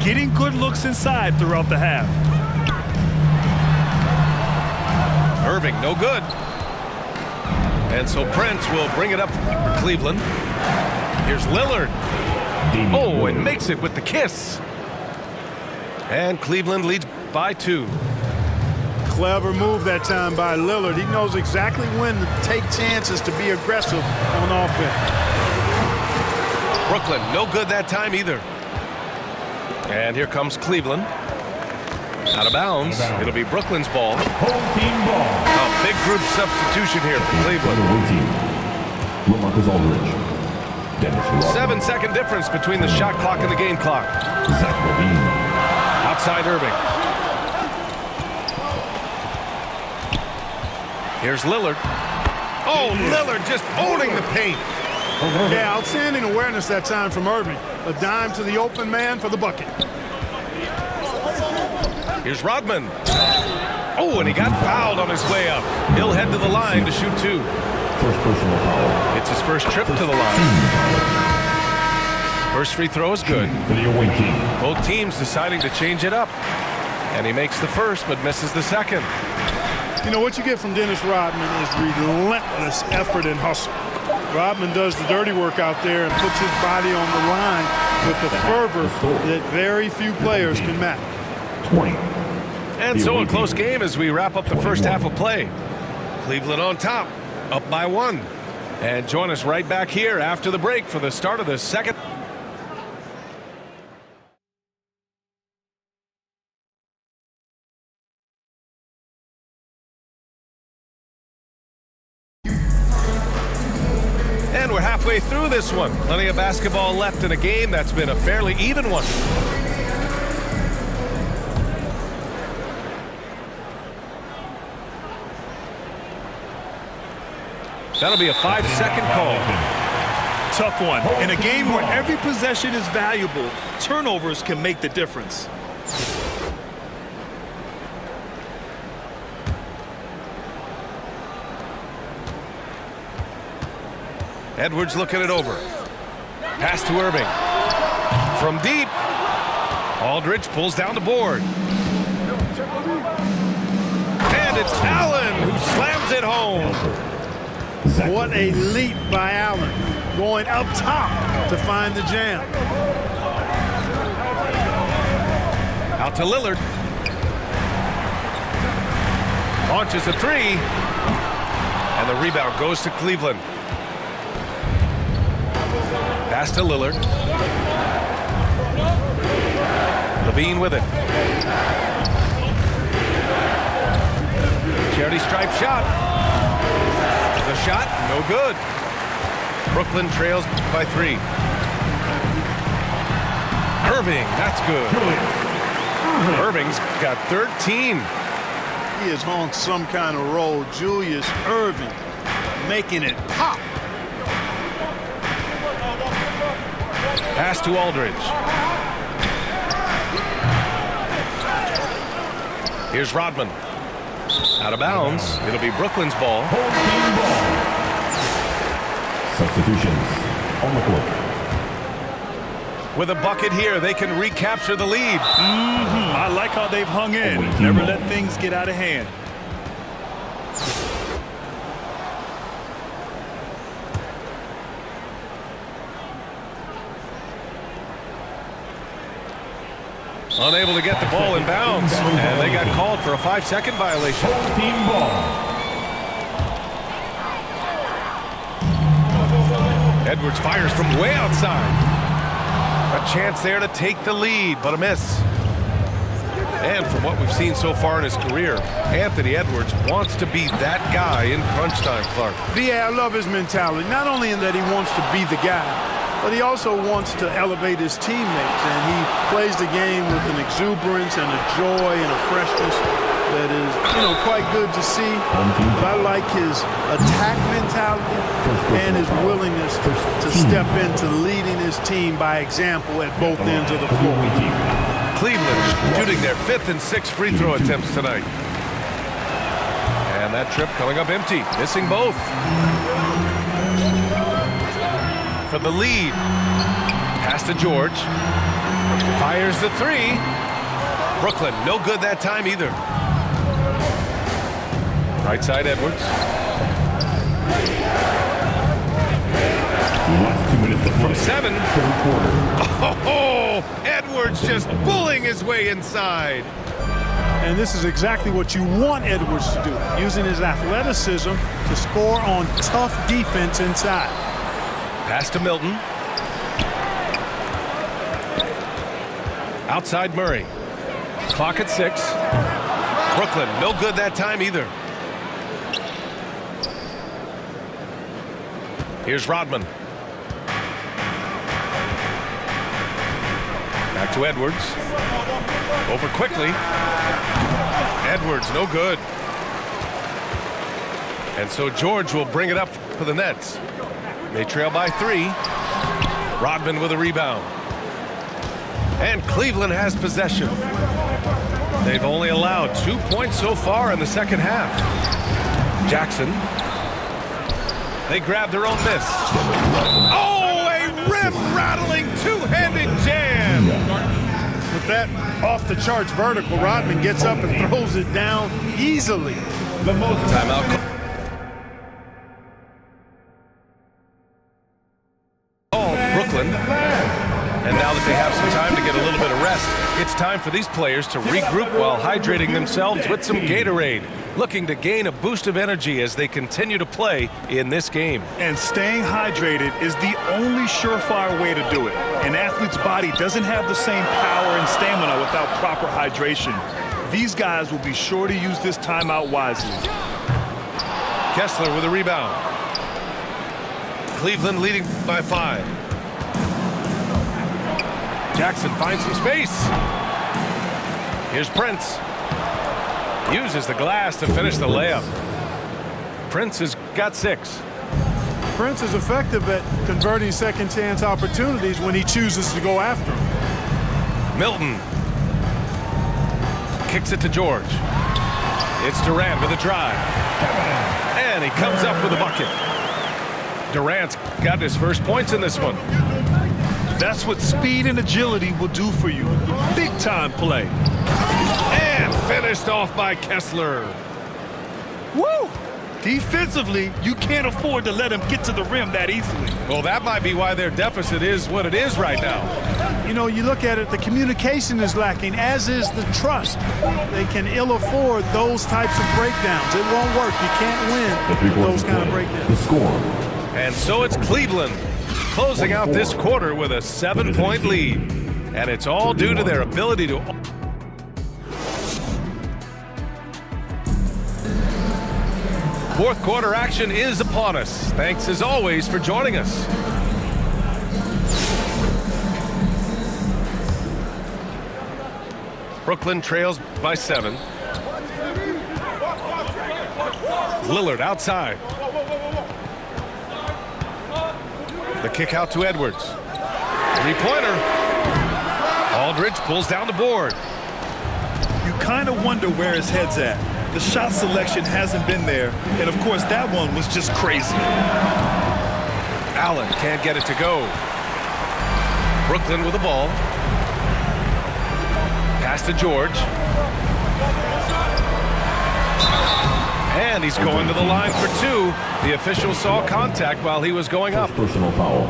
getting good looks inside throughout the half. Irving, no good. And so Prince will bring it up for Cleveland. Here's Lillard. Oh, and makes it with the kiss. And Cleveland leads by 2. Clever move that time by Lillard. He knows exactly when to take chances to be aggressive on offense. Brooklyn, no good that time either. And here comes Cleveland. Out of bounds. It'll be Brooklyn's ball. Home team ball. A big group substitution here for Cleveland. LaMarcus Aldridge. Dennis Rodman. 7-second difference between the shot clock and the game clock. Zach LaVine. Outside Irving. Here's Lillard. Oh, Lillard just owning the paint. Yeah, outstanding awareness that time from Irving. A dime to the open man for the bucket. Here's Rodman. Oh, and he got fouled on his way up. He'll head to the line to shoot 2. First personal foul. It's his first trip to the line. First free throw is good. For the away team. Both teams deciding to change it up. And he makes the first but misses the second. You know, what you get from Dennis Rodman is relentless effort and hustle. Rodman does the dirty work out there and puts his body on the line with the fervor that very few players can match. 20. And so a close game as we wrap up the first half of play. Cleveland on top, up by 1. And join us right back here after the break for the start of the second. And we're halfway through this one. Plenty of basketball left in a game that's been a fairly even one. That'll be a 5-second call. Tough one. In a game where every possession is valuable, turnovers can make the difference. Edwards looking it over. Pass to Irving. From deep. Aldridge pulls down the board. And it's Allen who slams it home. What a leap by Allen, going up top to find the jam. Out to Lillard. Launches a 3. And the rebound goes to Cleveland. Pass to Lillard. LaVine with it. Charity stripe shot. The shot, no good. Brooklyn trails by 3. Irving, that's good. Irving's got 13. He is on some kind of roll. Julius Irving making it pop. Pass to Aldridge. Here's Rodman. Out of bounds. It'll be Brooklyn's ball. Home team ball. Substitutions on the court. With a bucket here, they can recapture the lead. I like how they've hung in. Never let things get out of hand. Unable to get the ball in bounds. And they got called for a 5-second violation. Home team ball. Edwards fires from way outside. A chance there to take the lead, but a miss. And from what we've seen so far in his career, Anthony Edwards wants to be that guy in crunch time, Clark. Yeah, I love his mentality. Not only in that he wants to be the guy, but he also wants to elevate his teammates, and he plays the game with an exuberance and a joy and a freshness that is, quite good to see. But I like his attack mentality and his willingness to step into leading his team by example at both ends of the floor. Cleveland shooting their 5th and 6th free throw attempts tonight. And that trip coming up empty, missing both. For the lead. Pass to George. Fires the three. Brooklyn, no good that time either. Right side, Edwards. Last 2 minutes to play. From 7. Third quarter. Oh, Edwards just bullying his way inside. And this is exactly what you want Edwards to do, using his athleticism to score on tough defense inside. Pass to Milton. Outside Murray. Clock at 6. Brooklyn, no good that time either. Here's Rodman. Back to Edwards. Over quickly. Edwards, no good. And so George will bring it up for the Nets. They trail by 3. Rodman with a rebound. And Cleveland has possession. They've only allowed 2 points so far in the second half. Jackson. They grab their own miss. Oh, a rim-rattling two-handed jam. With that off-the-charts vertical, Rodman gets up and throws it down easily. Timeout. Oh, Brooklyn. And now that they have some time to get a little bit of rest, it's time for these players to regroup while hydrating themselves with some Gatorade, looking to gain a boost of energy as they continue to play in this game. And staying hydrated is the only surefire way to do it. An athlete's body doesn't have the same power and stamina without proper hydration. These guys will be sure to use this timeout wisely. Kessler with a rebound. Cleveland leading by 5. Jackson finds some space. Here's Prince. Uses the glass to finish the layup. Prince has got 6. Prince is effective at converting second chance opportunities when he chooses to go after them. Milton. Kicks it to George. It's Durant with a drive. And he comes up with a bucket. Durant's got his first points in this one. That's what speed and agility will do for you. Big time play. And finished off by Kessler. Woo! Defensively, you can't afford to let him get to the rim that easily. Well, that might be why their deficit is what it is right now. You know, you look at it, the communication is lacking, as is the trust. They can ill afford those types of breakdowns. It won't work. You can't win with those kind of breakdowns. The score. And so it's Cleveland closing out this quarter with a 7-point lead. And it's all due to their ability to... Fourth quarter action is upon us. Thanks as always for joining us. Brooklyn trails by 7. Lillard outside. The kick out to Edwards. Three-pointer. Aldridge pulls down the board. You kind of wonder where his head's at. The shot selection hasn't been there, and of course that one was just crazy. Allen can't get it to go. Brooklyn with the ball. Pass to George. And he's going to the line for 2. The official saw contact while he was going up. Personal foul.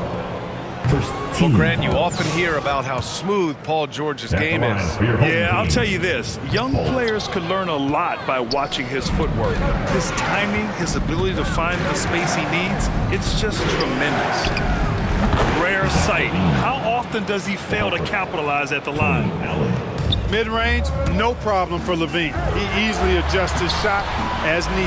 First team. Well, Grant, you often hear about how smooth Paul George's game is. Yeah, I'll tell you this. Young players could learn a lot by watching his footwork. His timing, his ability to find the space he needs, it's just tremendous. Rare sight. How often does he fail to capitalize at the line? Mid-range, no problem for Levine. He easily adjusts his shot as needed.